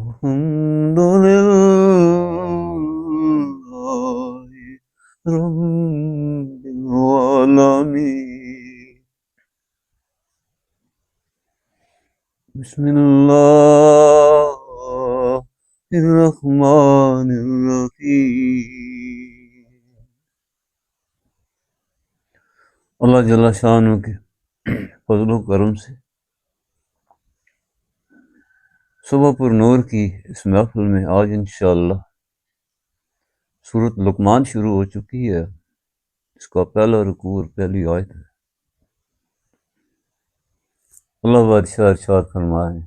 الحمد لله رب العالمين بسم الله الرحمن الرحیم۔ اللہ جل شانہ کے فضل و کرم سے صبح پر نور کی اس محفل میں آج انشاءاللہ سورۃ لقمان شروع ہو چکی ہے۔ اس کا پہلا رکوع اور پہلی آیت ہے۔ اللہ بادشاہ ارشاد فرمائے،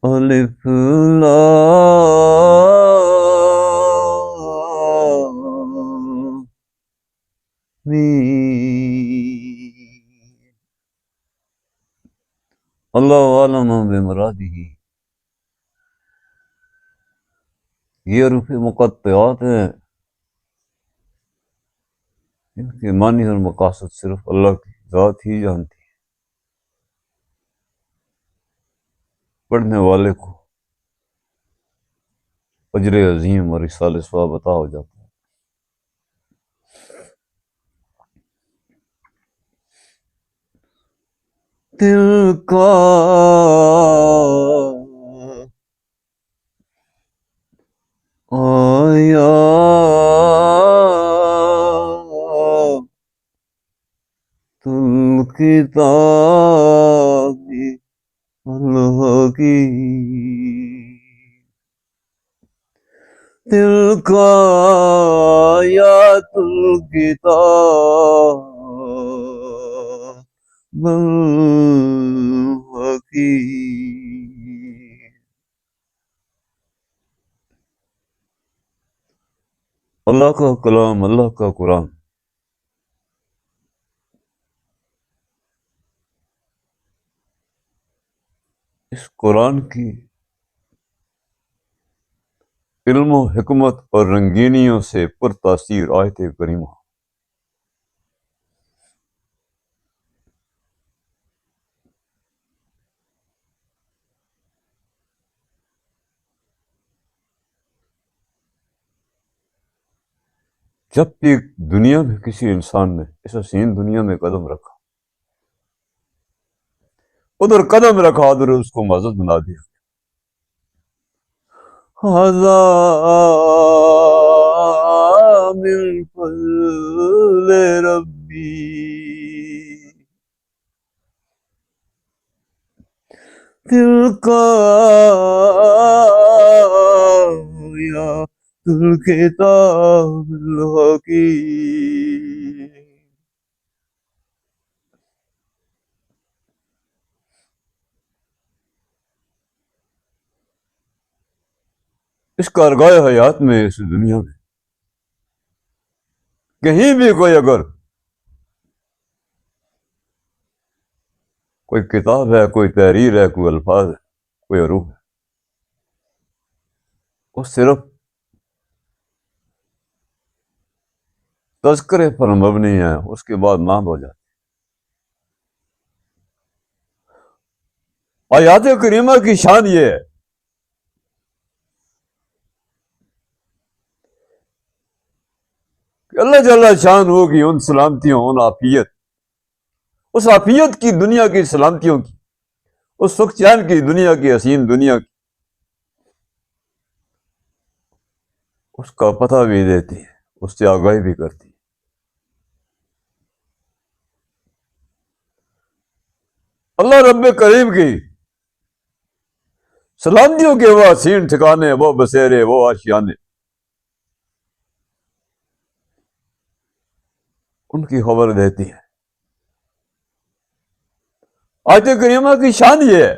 الف لام میم، اللہ عالم بمرادہ۔ یہ حروف مقطعات ہیں، ان کے معنی اور مقاصد صرف اللہ کی ذات ہی جانتی ہے۔ پڑھنے والے کو اجر عظیم اور اصال ثواب عطا ہو جاتا ہے۔ تلک آیات الکتاب الحکیم، تلک آیات الکتاب الحکیم۔ اللہ کا کلام، اللہ کا قرآن، اس قرآن کی علم و حکمت اور رنگینیوں سے پر تاثیر آیت کریمہ۔ جب بھی دنیا میں کسی انسان نے اس حسین دنیا میں قدم رکھا، ادھر قدم رکھا، ادھر اس کو معزز بنا دیا۔ ھذا من فضل ربی، تلک آیات الکتاب الحکیم۔ اس کارگاہ حیات میں، اس دنیا میں کہیں بھی کوئی کتاب ہے، کوئی تحریر ہے، کوئی الفاظ ہے، کوئی حروف ہے، وہ صرف تذکرے پر مبنی ہے، اس کے بعد نام ہو جاتا ہے۔ آیات کریمہ کی شان یہ ہے کہ اللہ جل شان ہوگی ان سلامتیوں، ان عافیت، اس عافیت کی دنیا کی سلامتیوں کی، اس سکھ چین کی دنیا کی، حسین دنیا کی، اس کا پتہ بھی دیتی ہے، اس سے آگاہی بھی کرتی ہے۔ اللہ رب کریم کی سلامتیوں کے وہ حسین ٹھکانے، وہ بسیرے، وہ آشیانے، ان کی خبر دیتی ہے۔ آیت کریمہ کی شان یہ ہے،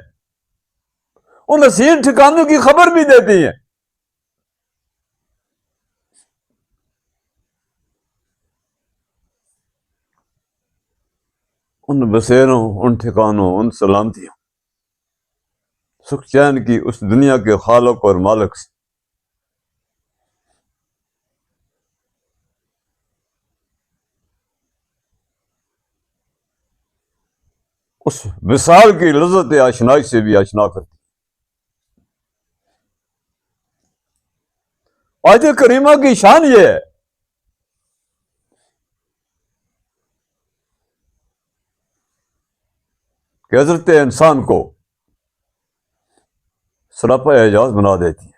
ان حسین ٹھکانوں کی خبر بھی دیتی ہے۔ ان بسیروں، ان ٹھکانوں، ان سلامتیوں، سکھ چین کی اس دنیا کے خالق اور مالک سے۔ اس وصال کی لذت آشنائی سے بھی آشنا کرتی. آیت کریمہ کی شان یہ ہے کہ حضرت انسان کو سراپا اعجاز بنا دیتی ہے.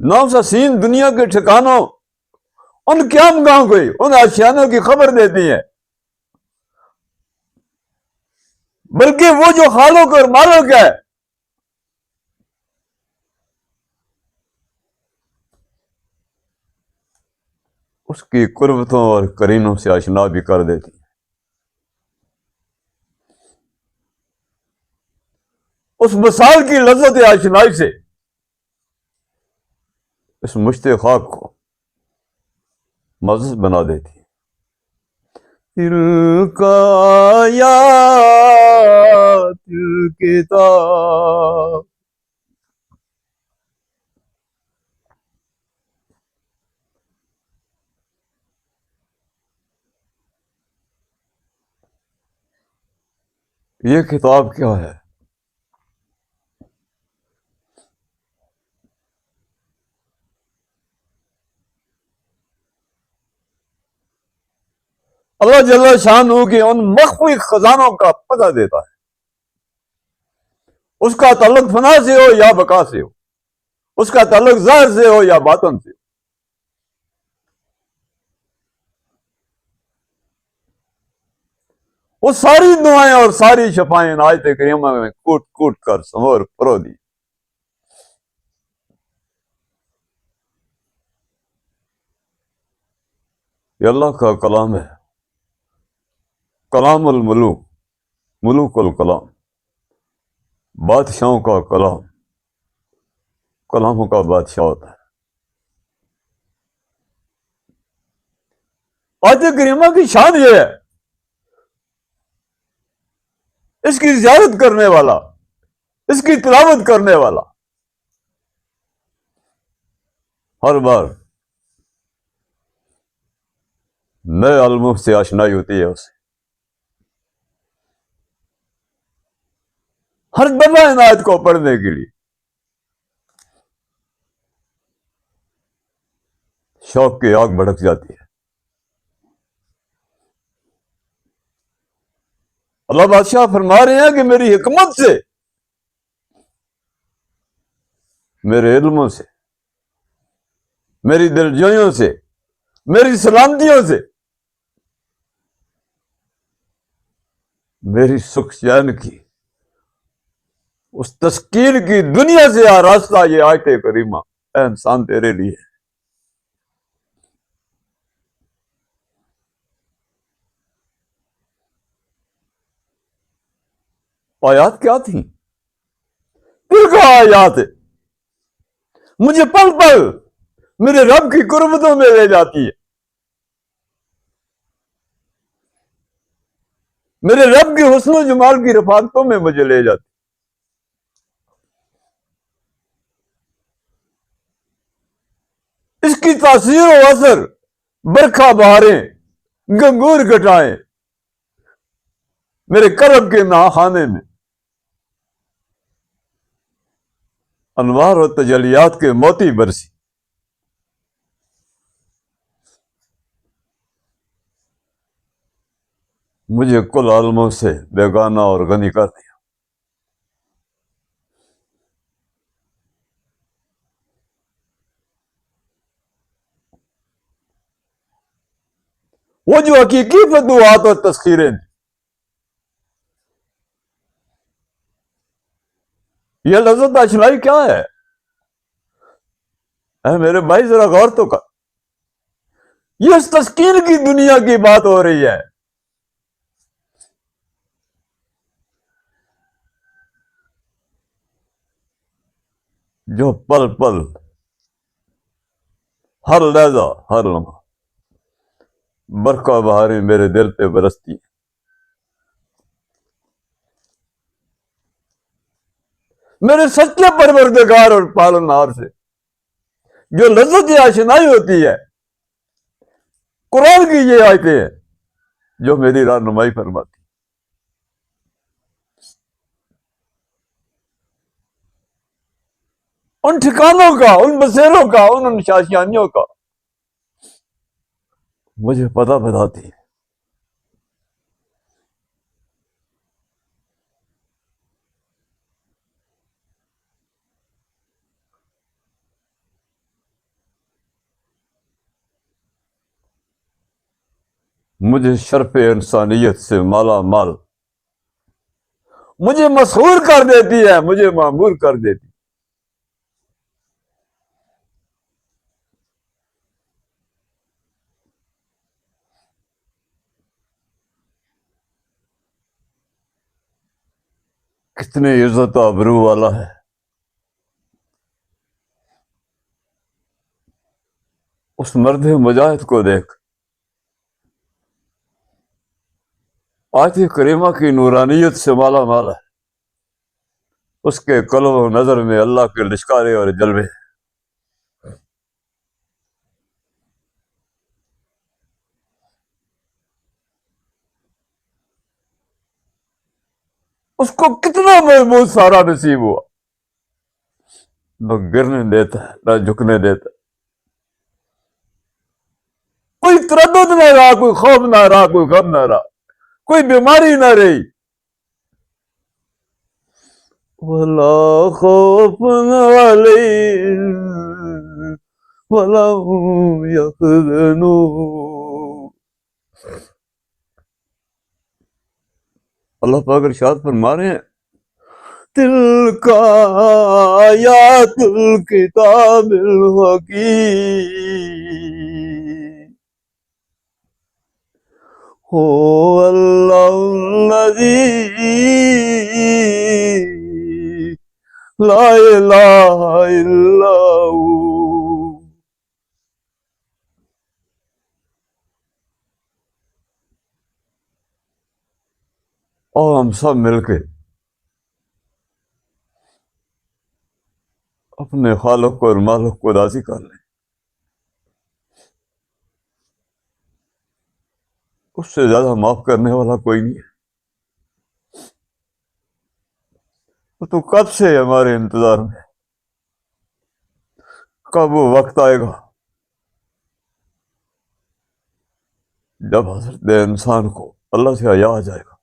نام سا سین دنیا کے ٹھکانوں ان قیام گاہوں کو ان آشیانوں کی خبر دیتی ہیں، بلکہ وہ جو خالق اور مالک ہے اس کی قربتوں اور کرینوں سے آشنا بھی کر دیتی ہے. اس مثال کی لذت آشنائی سے اس مشت خاک کو معزز بنا دیتی ہے. تلک آیات الکتاب، یہ کتاب کیا ہے؟ اللہ جل شانہ کے ان مخفی خزانوں کا پتہ دیتا ہے. اس کا تعلق فنا سے ہو یا بقا سے ہو، اس کا تعلق ظاہر سے ہو یا باطن سے ہو. وہ ساری دعائیں اور ساری شفائیں آیت کریمہ میں کوٹ کوٹ کر سمور پرو دی. یہ اللہ کا کلام ہے، کلام الملوک، ملوک الکلام، بادشاہوں کا کلام، کلاموں کا بادشاہ ہوتا ہے. آیت کریمہ کی شان یہ ہے، اس کی زیارت کرنے والا، اس کی تلاوت کرنے والا ہر بار نئے علموں سے آشنائی ہوتی ہے اسے. ہر دفعہ ان آیت کو پڑھنے کے لیے شوق کی آگ بھڑک جاتی ہے. اللہ بادشاہ فرما رہے ہیں کہ میری حکمت سے، میرے علموں سے، میری دلجوئیوں سے، میری سلامتیوں سے، میری سکھ چین کی اس تسکین کی دنیا سے آراستہ یہ آیت کریمہ اے انسان تیرے لیے. آیات کیا تھیں؟ دل کا آیات مجھے پل پل میرے رب کی قربتوں میں لے جاتی ہے، میرے رب کی حسن و جمال کی رفاقتوں میں مجھے لے جاتی. اس کی تاثیر و اثر برکھا بہاریں، گنگور گٹائیں میرے کرب کے نہاخانے میں انوار و تجلیات کے موتی برسی. مجھے کل عالموں سے بیگانہ اور غنی کر دیا. وہ جو حقیقی فتوحات اور تسخیریں تھیں، یہ لذت آشنائی کیا ہے؟ اے میرے بھائی ذرا غور تو کر. یہ اس تسکین کی دنیا کی بات ہو رہی ہے جو پل پل، ہر لحظہ، ہر لمحہ برقع بہاریں میرے دل پہ برستی ہیں. میرے سچے پروردگار اور پالنہار سے جو لذت آشنائی ہوتی ہے، قرآن کی یہ آیتیں ہیں جو میری رہنمائی فرماتی. ان ٹھکانوں کا، ان بسیروں کا، ان شاشیانیوں کا مجھے پتہ بتاتی ہے. مجھے شرف انسانیت سے مالا مال، مجھے مسحور کر دیتی ہے، مجھے معمور کر دیتی. کتنے عزت و ابرو والا ہے. اس مرد مجاہد کو دیکھ. آیت کریمہ کی نورانیت سے مالا مال ہے. اس کے قلب و نظر میں اللہ کے لشکارے اور جلوے. اس کو کتنا محمود سارا نصیب ہوا. نہ گرنے دیتا ہے، نہ جھکنے دیتا. کوئی تردد نہ رہا، کوئی خوف نہ رہا، کوئی غم نہ رہا، کوئی بیماری نہ رہی. وَلَا خَوْفٌ عَلَيْهِمْ وَلَا هُمْ يَحْزَنُونَ. اللہ پاک ارشاد فرما رہے ہیں، تِلْکَ آیاتُ الْکِتَابِ الْحَکِیمِ هُوَ اللَّهُ الَّذِی لا الہ الا ہو. اور ہم سب مل کے اپنے خالق کو اور مالک کو راضی کر لیں. اس سے زیادہ معاف کرنے والا کوئی نہیں ہے. تو کب سے ہمارے انتظار میں، کب وہ وقت آئے گا جب حضرت انسان کو اللہ سے حیا آ جائے گا.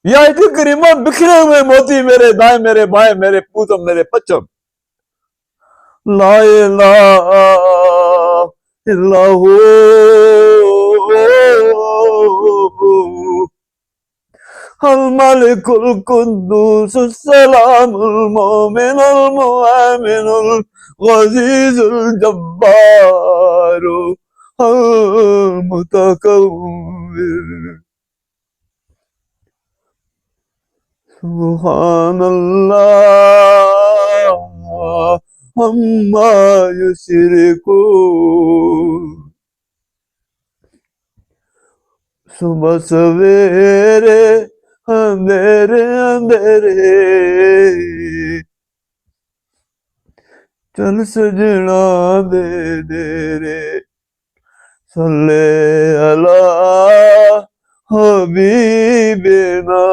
یہ آیت کریمہ بکھرے ہوئے موتی، میرے دائیں، میرے بائیں، میرے پوتم، میرے پچم. لا الہ الا ہو الملک القدوس السلام المؤمن المؤمن العزیز الجبار المتکبر. سبحان اللہ عما یشرکون. صبح سویرے اندھیرے اندھیرے چل سجنا دے دیرے. صلی علی حبیبنا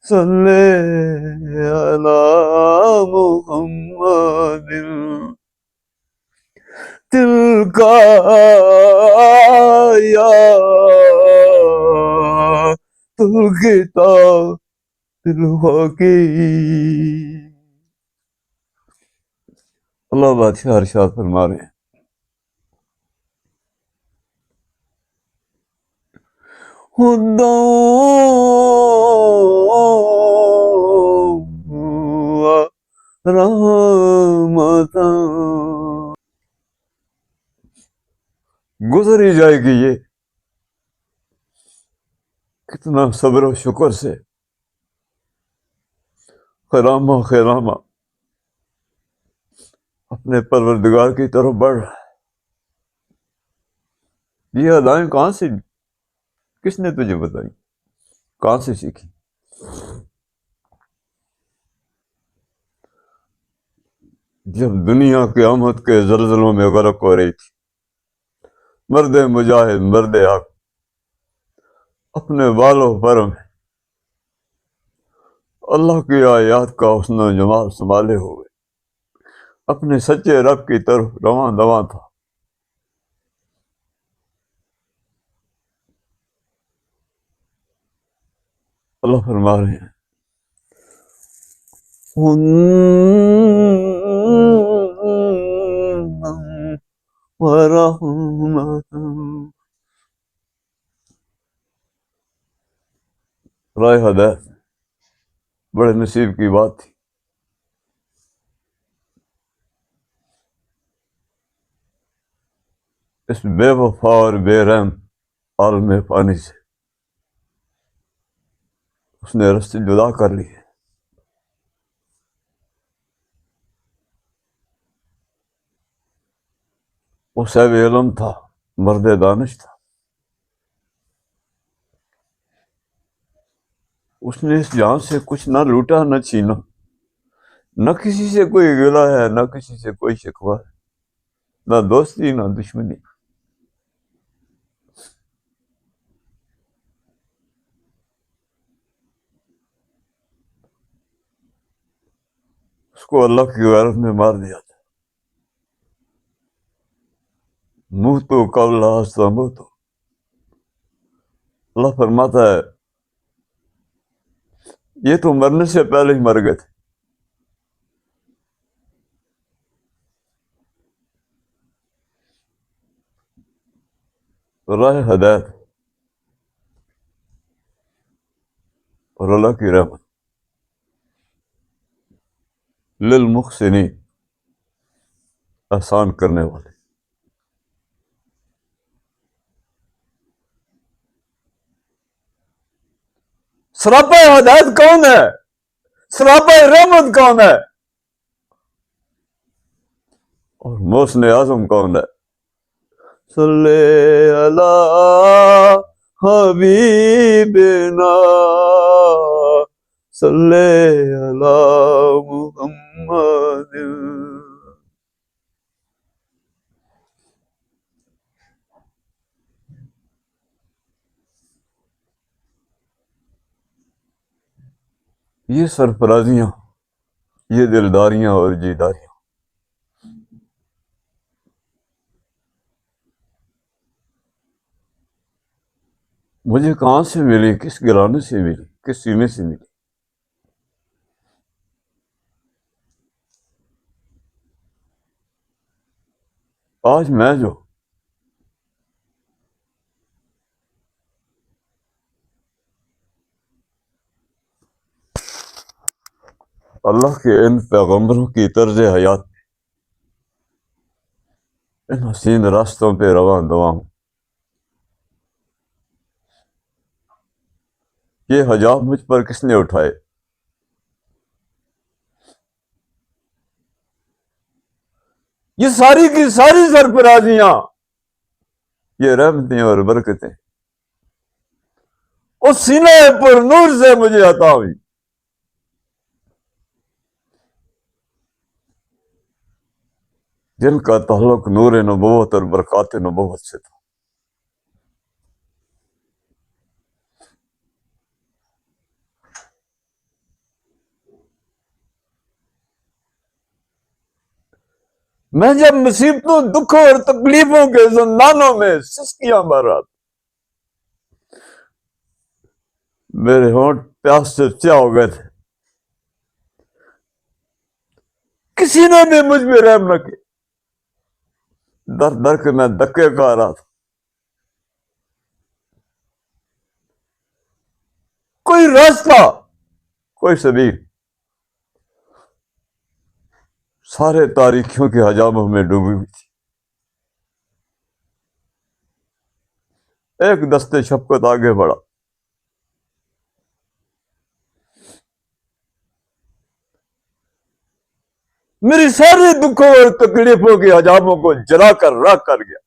صلی علی محمد. تلک آیات الکتاب الحکیم. اللہ بادشاہ ارشاد فرما رہے ہیں، رحمتاً. گزر ہی جائے گی یہ. کتنا صبر و شکر سے خرامہ خرامہ اپنے پروردگار کی طرف بڑھ رہا ہے. یہ ادائیں کہاں سے، کس نے تجھے بتائی، کہاں سے سیکھی؟ جب دنیا قیامت کے زلزلوں میں غرق ہو رہی تھی، مرد مجاہد، مرد حق، اپنے بالوں پر میں اللہ کی آیات کا حسن و جمال سنبھالے ہوئے اپنے سچے رب کی طرف رواں دواں تھا۔ اللہ فرما رہے ہیں رائے ہدایت، بڑے نصیب کی بات تھی۔ اس بے وفا اور بے رحم عالم فانی سے اس نے رستے جدا کر لی۔ وہ صاحب علم تھا، مرد دانش تھا، اس نے اس جہاں سے کچھ نہ لوٹا نہ چھینا، نہ کسی سے کوئی گلہ ہے، نہ کسی سے کوئی شکوہ ہے، نہ دوستی نہ دشمنی۔ اس کو اللہ کی غیرت میں مار دیا تھا۔ منہ تو قبل منہ تو اللہ فرماتا ہے یہ تو مرنے سے پہلے ہی مر گئے تھے۔ راہ ہدایت اور اللہ کی رحمت للمحسنین، احسان کرنے والے۔ سراپا ہدایت کون ہے؟ سراپا رحمت کون ہے؟ اور محسن اعظم کون ہے؟ صلی اللہ حبیبنا صلی اللہ محمد۔ یہ سرفرازیاں، یہ دلداریاں اور جیداریاں مجھے کہاں سے ملی؟ کس گرانے سے ملی؟ کس سینے سے ملی؟ آج میں جو اللہ کے ان پیغمبروں کی طرز حیات، ان حسین راستوں پہ رواں دواں ہوں، یہ حجاب مجھ پر کس نے اٹھائے؟ یہ ساری کی ساری سرفرازیاں، یہ رحمتیں اور برکتیں اس سینے پر نور سے مجھے عطا ہوئی جن کا تعلق نور نبوت اور برکات نبوت سے تھا۔ میں جب مصیبتوں، دکھوں اور تکلیفوں کے زندانوں میں سسکیاں بھر رہا تھا، میرے ہونٹ پیاس سے سیاہ ہو گئے تھے، کسی نے بھی مجھ پہ رحم نہ کیا، در در کے میں دھکے کھا رہا تھا، کوئی راستہ، کوئی سبیل، سارے تاریکیوں کے حجابوں میں ڈوبی ہوئی تھی۔ ایک دستے شفقت آگے بڑھا، میری ساری دکھوں اور تکلیفوں کے حجابوں کو جلا کر راکھ کر گیا،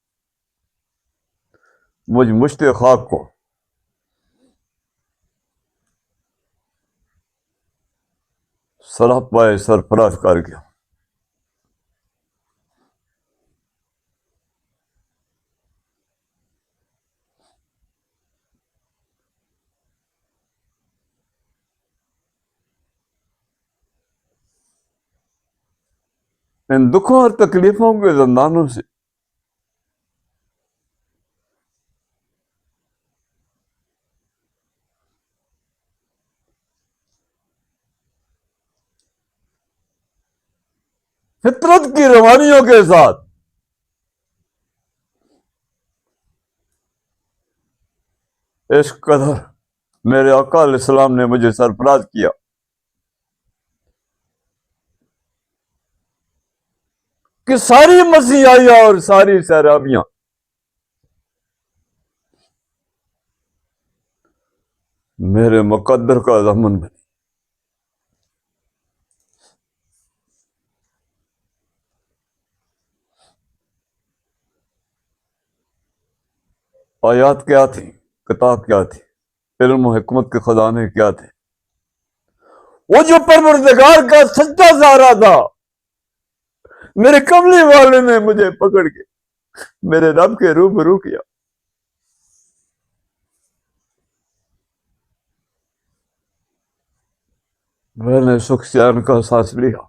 مجھ مشت خاک کو سراپائے سرفراز کر گیا۔ ان دکھوں اور تکلیفوں کے زندانوں سے فطرت کی روانیوں کے ساتھ اس قدر میرے آقا علیہ السلام نے مجھے سرفراز کیا کہ ساری مسیحیاں اور ساری سیرابیاں میرے مقدر کا ضامن بنی. آیات کیا تھی، کتاب کیا تھی، علم و حکمت کے خزانے کیا تھے؟ وہ جو پروردگار کا سچا سہارا تھا، میرے کملی والے نے مجھے پکڑ کے میرے رب کے روبرو کیا. میں نے سکھ چین کا سانس لیا.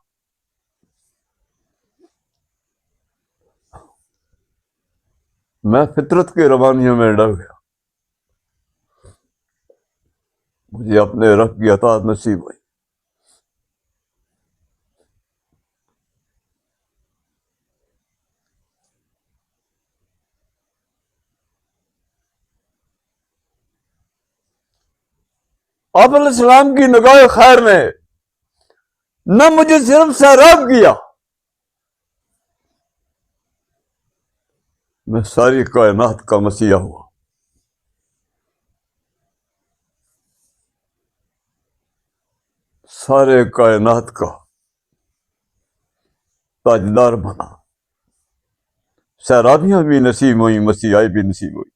میں فطرت کے روانیوں میں ڈر گیا. مجھے اپنے رب کی اطاعت نصیب ہوئی. آپ علیہ السلام کی نگاہ خیر نے نہ مجھے صرف سیراب کیا، میں ساری کائنات کا مسیحا ہوا. سارے کائنات کا تاجدار بنا. سیرابیاں بھی نصیب ہوئی، مسیحائی بھی نصیب ہوئی.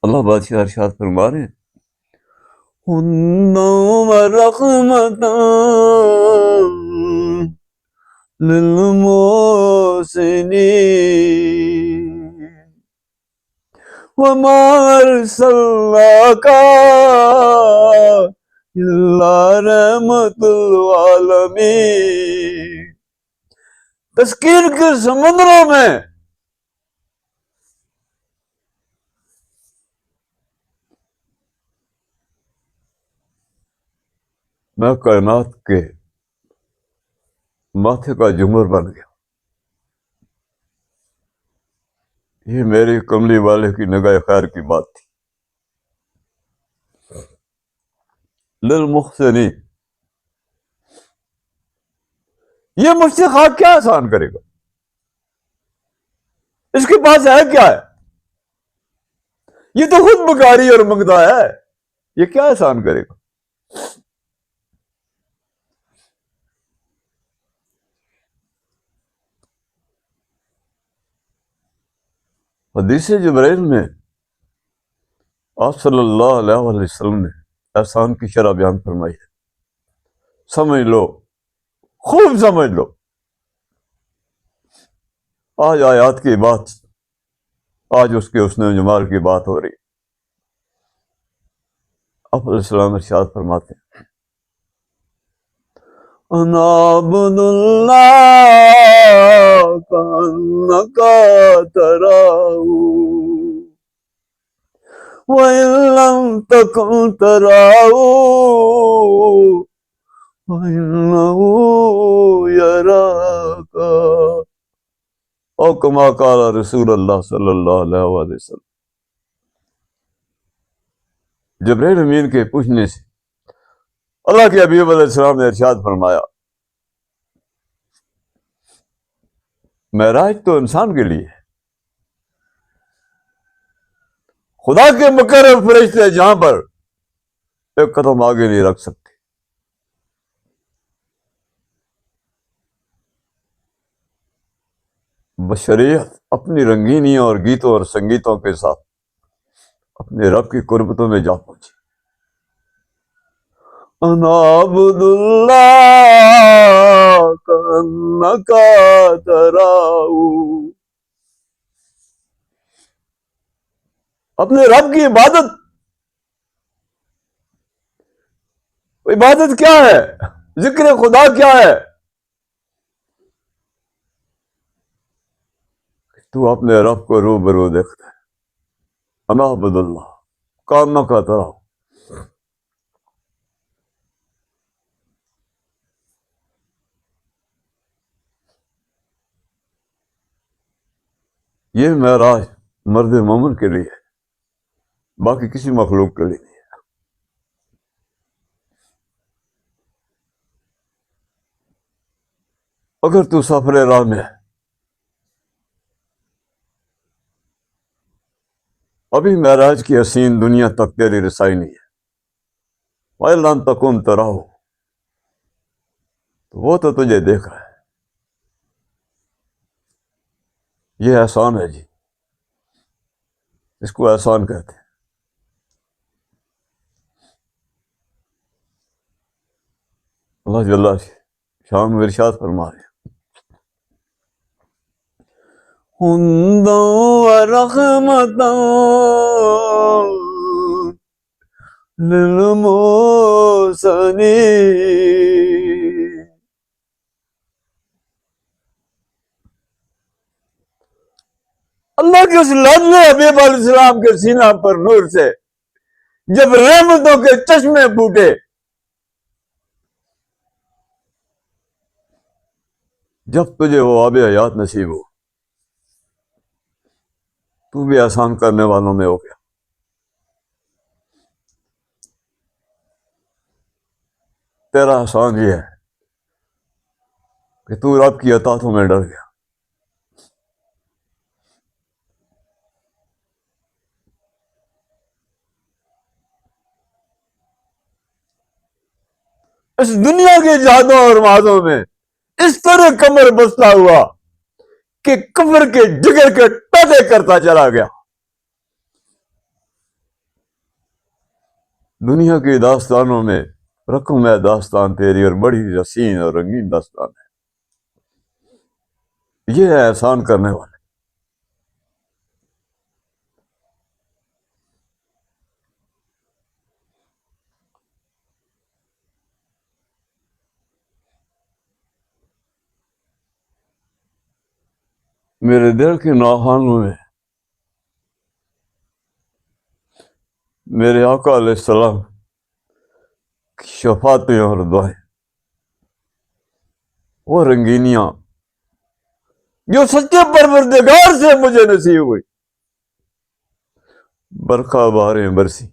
اللہ بادشاہ ارشاد فرما رہے ہیں ہن ورحمۃ للمحسنین وما ارسلناک الا رحمۃ للعالمین. تذکیر کے سمندروں میں میں کائنات کے ماتھے کا جمر بن گیا. یہ میری کملی والے کی نگاہ خیر کی بات تھی. للمحسنین، یہ مجھ سے خواہ کیا احسان کرے گا؟ اس کے پاس ہے کیا ہے؟ یہ تو خود بکاری اور منگتا ہے. یہ کیا احسان کرے گا؟ حدیث جبرائیل میں آپ صلی اللہ علیہ وسلم نے احسان کی شرح بیان فرمائی ہے. سمجھ لو، خوب سمجھ لو. آج آیات کی بات، آج اس کے حسن و جمال کی بات ہو رہی. آپ علیہ السلام ارشاد فرماتے ہیں انا عبد اللہ کانک تراہ وَإِن لَّمْ تَكُن تَرَاهُ فَإِنَّهُ يَرَاكَ او کما قال رسول اللہ صلی اللہ علیہ وسلم. جبرائیل امین کے پوچھنے سے اللہ کے حبیب علیہ السلام نے ارشاد فرمایا معراج تو انسان کے لیے ہے. خدا کے مقرر فرشتے جہاں پر ایک قدم آگے نہیں رکھ سکتے. بشریت اپنی رنگینیوں اور گیتوں اور سنگیتوں کے ساتھ اپنے رب کی قربتوں میں جا پہنچی. انا عبد اللہ کانک تراہ، اپنے رب کی عبادت. عبادت کیا ہے؟ ذکر خدا کیا ہے؟ تو اپنے رب کو روبرو دیکھتا ہے. انا عبد اللہ کام نہ کرتا رہو. یہ معراج مرد مومن کے لیے ہے، باقی کسی مخلوق کے لیے نہیں. اگر تو سفر راہ میں ہے، ابھی معراج کی حسین دنیا تک تیری رسائی نہیں ہے، وَإِلَّا تَكُنْ تَرَاهُ، تو وہ تو تجھے دیکھ رہا ہے. یہ احسان ہے جی، اس کو احسان کہتے ہیں. اللہ جل شان ارشاد فرما رہے ہیں، حمدا و رحمتا للمحسنین. اللہ کے اس لاڈلے حبیب علیہ السلام کے سینہ پر نور سے جب رحمتوں کے چشمے پھوٹے، جب تجھے وہ آب حیات نصیب ہو، تو بھی احسان کرنے والوں میں ہو گیا. تیرا احسان یہ ہے کہ تو رب کی اطاعتوں میں ڈر گیا. اس دنیا کے جہادوں اور معادوں میں اس طرح کمر بستہ ہوا کہ کفر کے جگر کے ٹاٹے کرتا چلا گیا. دنیا کی داستانوں میں رقم ہے داستان تیری، اور بڑی حسین اور رنگین داستان ہے. یہ ہے احسان کرنے والے. میرے دل کے ناخوانوں میں میرے آقا علیہ السلام کی شفاعتیں اور دعائیں، وہ رنگینیاں جو سچے پروردگار سے مجھے نصیب ہوئی. برقع بہاریں برسی،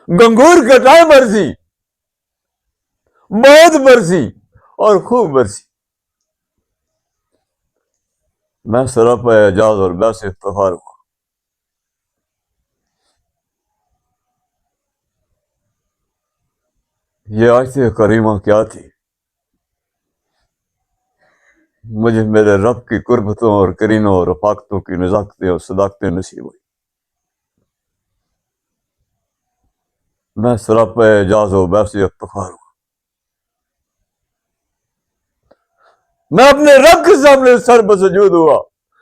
گنگور کٹائیں برسی، بہت برسی اور خوب برسی. میں سراپا اعجاز اور بحث افتخار ہوں. یہ آیت کریمہ کیا تھی؟ مجھے میرے رب کی قربتوں اور کرینوں اور رفاقتوں کی نزاکتیں اور صداقتیں نصیب ہوئی. میں سراپا اعجاز و بحث افتخار ہوں. میں اپنے رب کے سامنے سر بسجود ہوا،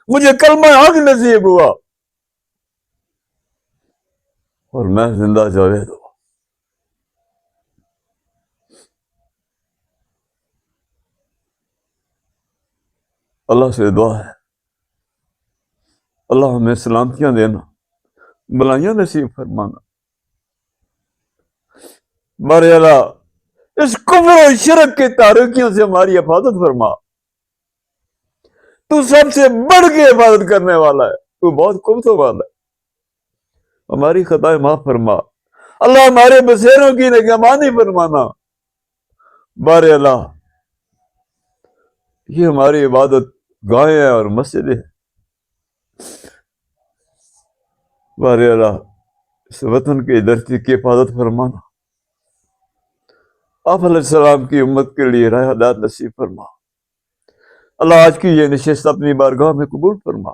مجھے کلمہ حق نصیب ہوا، اور میں زندہ جاوید ہوا. اللہ سے دعا ہے، اللہ ہمیں سلامتیاں دینا، بلائیاں نصیب فرمانا. بارے اللہ اس کفر و شرک کی تاریکیوں سے ہماری حفاظت فرما. تو سب سے بڑھ کے حفاظت کرنے والا ہے، تو بہت قوتوں والا ہے. ہماری خطائیں معاف فرما. اللہ ہمارے بسیروں کی نگہبانی فرمانا. بارے اللہ یہ ہماری عبادت گاہیں ہیں اور مسجدیں. بارے اللہ اس وطن کی دھرتی کی حفاظت فرمانا. آپ علیہ السلام کی امت کے لیے راہ ہدایت نصیب فرما. اللہ آج کی یہ نشست اپنی بارگاہ میں قبول فرما.